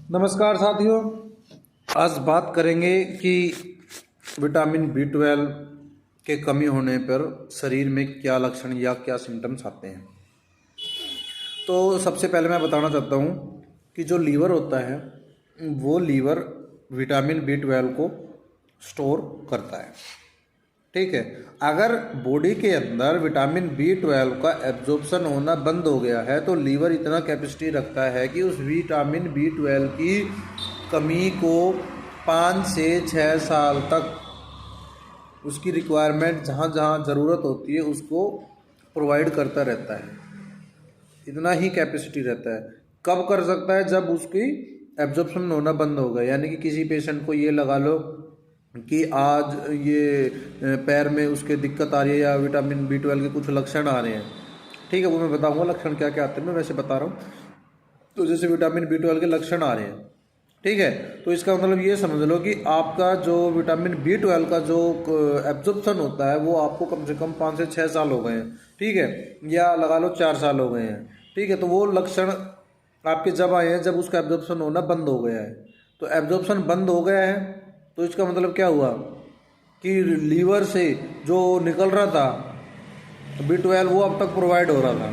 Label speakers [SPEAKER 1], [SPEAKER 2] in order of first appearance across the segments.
[SPEAKER 1] नमस्कार साथियों, आज बात करेंगे कि विटामिन B12 के कमी होने पर शरीर में क्या लक्षण या क्या सिम्टम्स आते हैं। तो सबसे पहले मैं बताना चाहता हूँ कि जो लीवर होता है वो लीवर विटामिन B12 को स्टोर करता है। ठीक है, अगर बॉडी के अंदर विटामिन B12 का एब्जॉर्प्शन होना बंद हो गया है तो लीवर इतना कैपेसिटी रखता है कि उस विटामिन B12 की कमी को 5 से 6 साल तक उसकी रिक्वायरमेंट जहाँ जहाँ ज़रूरत होती है उसको प्रोवाइड करता रहता है। इतना ही कैपेसिटी रहता है। कब कर सकता है? जब उसकी एब्जॉर्प्शन होना बंद होगा। यानी कि किसी पेशेंट को ये लगा लो कि आज ये पैर में उसके दिक्कत आ रही है या विटामिन B12 के कुछ लक्षण आ रहे हैं। ठीक है, वो मैं बताऊंगा लक्षण क्या क्या आते हैं, मैं वैसे बता रहा हूँ। तो जैसे विटामिन B12 के लक्षण आ रहे हैं, ठीक है, तो इसका मतलब ये समझ लो कि आपका जो विटामिन B12 का जो एब्जॉर्प्शन होता है वो आपको कम से कम 5 से 6 साल हो गए हैं। ठीक है, या लगा लो 4 साल हो गए हैं। ठीक है, तो वो लक्षण आपके जब आए हैं जब उसका एब्जॉर्प्शन होना बंद हो गया है। तो एब्जॉर्प्शन बंद हो गया है तो इसका मतलब क्या हुआ कि लीवर से जो निकल रहा था B12 वो अब तक प्रोवाइड हो रहा था।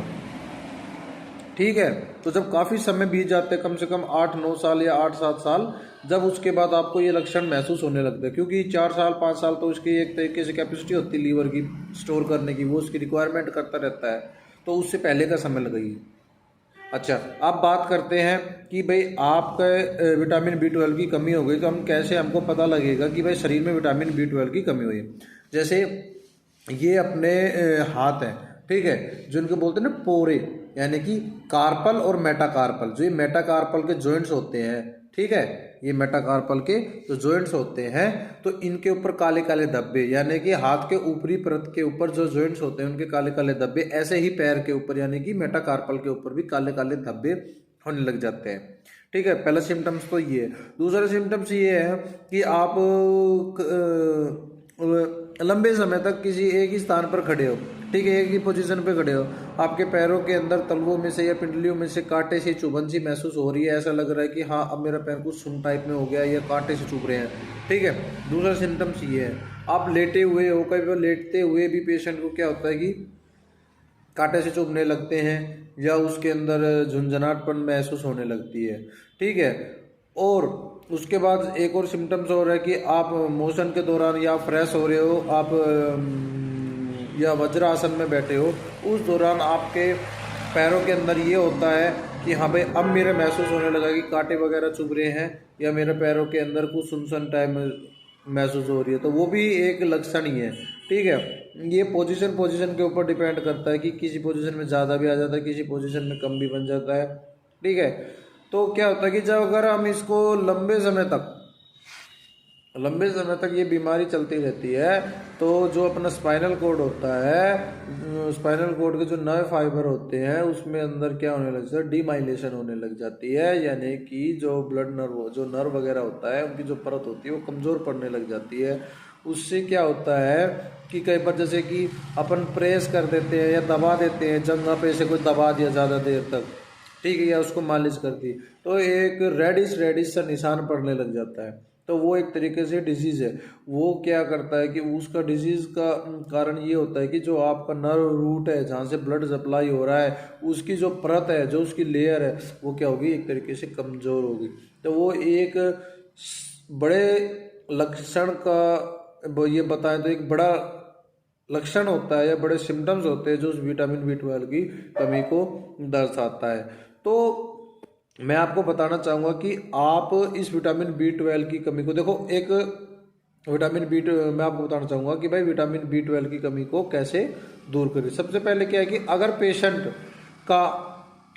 [SPEAKER 1] ठीक है, तो जब काफ़ी समय बीत जाते हैं, कम से कम 8-9 साल या 8-7 साल, जब उसके बाद आपको ये लक्षण महसूस होने लगते हैं, क्योंकि 4 साल 5 साल तो उसकी एक तरीके से कैपेसिटी होती है लीवर की स्टोर करने की, वो उसकी रिक्वायरमेंट करता रहता है, तो उससे पहले का समय लगाइए। अच्छा, अब बात करते हैं कि भाई आपका विटामिन B12 की कमी हो गई तो हम कैसे, हमको पता लगेगा कि भाई शरीर में विटामिन B12 की कमी हुई है। जैसे ये अपने हाथ हैं, ठीक है, जो इनको बोलते हैं ना पोरे, यानी कि कार्पल और मेटाकार्पल। जो ये मेटाकार्पल के जॉइंट्स होते हैं, ठीक है, ये मेटाकार्पल के जो जॉइंट्स होते हैं तो इनके ऊपर काले काले धब्बे, यानी कि हाथ के ऊपरी परत के ऊपर जो जॉइंट्स होते हैं उनके काले काले धब्बे, ऐसे ही पैर के ऊपर यानी कि मेटाकार्पल के ऊपर भी काले काले धब्बे होने लग जाते हैं। ठीक है, पहला सिम्टम्स तो ये है। दूसरा सिम्टम्स ये है कि आप लंबे समय तक किसी एक ही स्थान पर खड़े हो, ठीक है, एक ही पोजीशन पे खड़े हो, आपके पैरों के अंदर तलवों में से या पिंडलियों में से कांटे से चुभन सी महसूस हो रही है। ऐसा लग रहा है कि हाँ अब मेरा पैर कुछ सुन टाइप में हो गया या कांटे से चुभ रहे हैं। ठीक है, दूसरा सिम्टम्स ये है, आप लेटे हुए हो, कई बार लेटते हुए भी पेशेंट को क्या होता है कि कांटे से चुभने लगते हैं या उसके अंदर झुंझुनाहटपन महसूस होने लगती है। ठीक है, और उसके बाद एक और सिम्टम्स हो रहा है कि आप मोशन के दौरान या फ्रेश हो रहे हो, आप या वज्रासन में बैठे हो, उस दौरान आपके पैरों के अंदर ये होता है कि हाँ भाई अब मेरे महसूस होने लगा कि कांटे वगैरह चुभ रहे हैं या मेरे पैरों के अंदर कुछ सुनसन टाइम महसूस हो रही है, तो वो भी एक लक्षण ही है। ठीक है, ये पोजीशन के ऊपर डिपेंड करता है कि किसी पोजीशन में ज़्यादा भी आ जाता है, किसी पोजीशन में कम भी बन जाता है। ठीक है, तो क्या होता है कि जब अगर हम इसको लंबे समय तक ये बीमारी चलती रहती है तो जो अपना स्पाइनल कोड होता है, स्पाइनल कोड के जो नर्व फाइबर होते हैं उसमें अंदर क्या होने लग जाता है, डीमाइलेशन होने लग जाती है, यानी कि जो ब्लड नर्व, जो नर्व वगैरह होता है उनकी जो परत होती है वो कमज़ोर पड़ने लग जाती है। उससे क्या होता है कि कई बार जैसे कि अपन प्रेस कर देते हैं या दबा देते हैं, जगह पे से कोई दबा दिया ज़्यादा देर तक, ठीक है, या उसको मालिश कर दी तो एक रेडिश सा निशान पड़ने लग जाता है, तो वो एक तरीके से डिजीज़ है। वो क्या करता है कि उसका डिजीज़ का कारण ये होता है कि जो आपका नर्व रूट है जहाँ से ब्लड सप्लाई हो रहा है उसकी जो परत है, जो उसकी लेयर है, वो क्या होगी, एक तरीके से कमज़ोर होगी। तो वो एक बड़े लक्षण का ये बताएं तो एक बड़ा लक्षण होता है या बड़े सिम्टम्स होते हैं जो उस विटामिन B12 की कमी को दर्शाता है। तो मैं आपको बताना चाहूँगा कि आप इस विटामिन B12 की कमी को देखो, एक मैं आपको बताना चाहूँगा कि भाई विटामिन B12 की कमी को कैसे दूर करें। सबसे पहले क्या है कि अगर पेशेंट का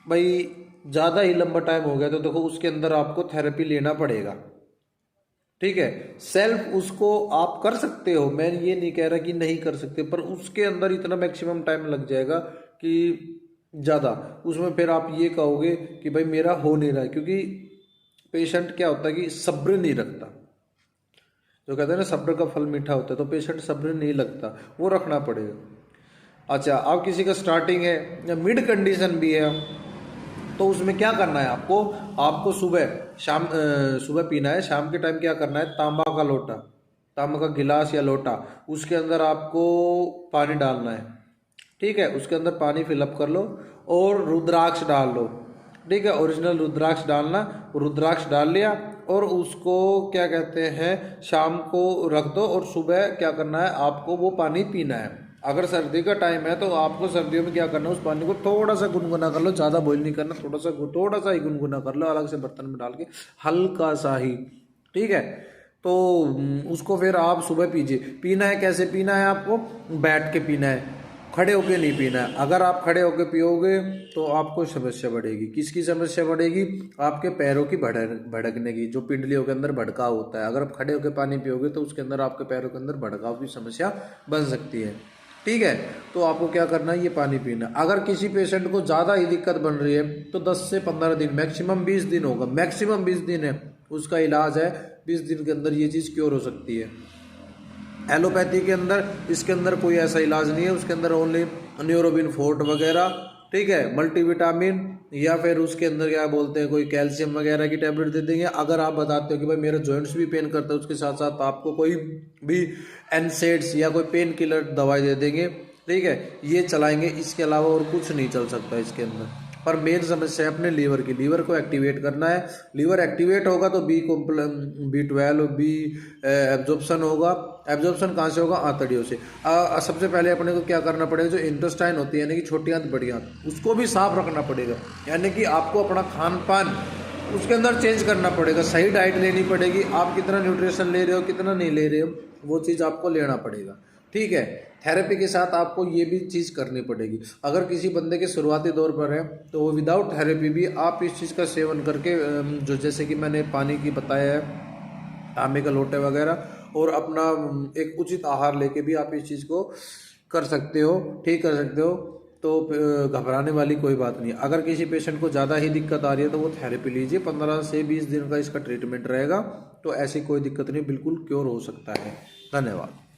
[SPEAKER 1] भाई ज़्यादा ही लंबा टाइम हो गया तो देखो उसके अंदर आपको थेरेपी लेना पड़ेगा। ठीक है, सेल्फ उसको आप कर सकते हो, मैं ये नहीं कह रहा कि नहीं कर सकते, पर उसके अंदर इतना मैक्सिमम टाइम लग जाएगा कि ज़्यादा, उसमें फिर आप ये कहोगे कि भाई मेरा हो नहीं रहा है, क्योंकि पेशेंट क्या होता है कि सब्र नहीं रखता। जो कहते हैं ना सब्र का फल मीठा होता है, तो पेशेंट सब्र नहीं लगता, वो रखना पड़ेगा। अच्छा, अब किसी का स्टार्टिंग है या मिड कंडीशन भी है तो उसमें क्या करना है आपको, आपको सुबह पीना है, शाम के टाइम क्या करना है, तांबा का गिलास या लोटा, उसके अंदर आपको पानी डालना है, ठीक है। उसके अंदर पानी फिलअप कर लो और रुद्राक्ष डाल लो, ठीक है। ओरिजिनल रुद्राक्ष डालना, रुद्राक्ष डाल लिया और उसको क्या कहते हैं शाम को रख दो और सुबह क्या करना है आपको वो पानी पीना है। अगर सर्दी का टाइम है तो आपको सर्दियों में क्या करना है, उस पानी को थोड़ा सा गुनगुना कर लो, ज़्यादा बॉईल नहीं करना, थोड़ा सा ही गुनगुना कर लो, अलग से बर्तन में डाल के हल्का सा ही, ठीक है। तो उसको फिर आप सुबह पीजिए। पीना है कैसे पीना है, आपको बैठ के पीना है, खड़े होके नहीं पीना है। अगर आप खड़े होके पियोगे तो आपको समस्या बढ़ेगी। किसकी समस्या बढ़ेगी, आपके पैरों की भड़कने की, जो पिंडलियों के अंदर भड़काव होता है। अगर आप खड़े होके पानी पियोगे तो उसके अंदर आपके पैरों के अंदर भड़काव की समस्या बन सकती है, ठीक है। तो आपको क्या करना है, ये पानी पीना। अगर किसी पेशेंट को ज़्यादा ही दिक्कत बन रही है तो 10 से 15 दिन, मैक्सिमम 20 दिन होगा, मैक्सिमम 20 दिन है उसका इलाज है। 20 दिन के अंदर ये चीज़ क्योर हो सकती है। एलोपैथी के अंदर इसके अंदर कोई ऐसा इलाज नहीं है, उसके अंदर ओनली न्यूरोबिन फोर्ट वगैरह, ठीक है, मल्टीविटामिन या फिर उसके अंदर क्या बोलते हैं कोई कैल्शियम वगैरह की टैबलेट दे देंगे। अगर आप बताते हो कि भाई मेरा जॉइंट्स भी पेन करता है, उसके साथ साथ आपको कोई भी एनसेड्स या कोई पेन किलर दवाई दे देंगे, ठीक है, ये चलाएंगे। इसके अलावा और कुछ नहीं चल सकता इसके अंदर। पर मेन समस्या है अपने लीवर की, लीवर को एक्टिवेट करना है। लीवर एक्टिवेट होगा तो B12 बी एब्जॉर्प्शन होगा। एब्जॉर्प्शन कहाँ से होगा, आंतड़ियों से। सबसे पहले अपने को क्या करना पड़ेगा, जो इंटेस्टाइन होती है यानी कि छोटी आंत बड़ी आंत, उसको भी साफ रखना पड़ेगा। यानी कि आपको अपना खान पान उसके अंदर चेंज करना पड़ेगा, सही डाइट लेनी पड़ेगी। आप कितना न्यूट्रिशन ले रहे हो, कितना नहीं ले रहे हो, वो चीज़ आपको लेना पड़ेगा, ठीक है। थेरेपी के साथ आपको ये भी चीज़ करनी पड़ेगी। अगर किसी बंदे के शुरुआती दौर पर है तो वो विदाउट थेरेपी भी आप इस चीज़ का सेवन करके, जो जैसे कि मैंने पानी की बताया है, तांबे का लोटे वगैरह, और अपना एक उचित आहार लेके भी आप इस चीज़ को कर सकते हो, ठीक कर सकते हो। तो घबराने वाली कोई बात नहीं। अगर किसी पेशेंट को ज़्यादा ही दिक्कत आ रही है तो वो थेरेपी लीजिए। 15 से 20 दिन का इसका ट्रीटमेंट रहेगा, तो ऐसी कोई दिक्कत नहीं, बिल्कुल क्योर हो सकता है। धन्यवाद।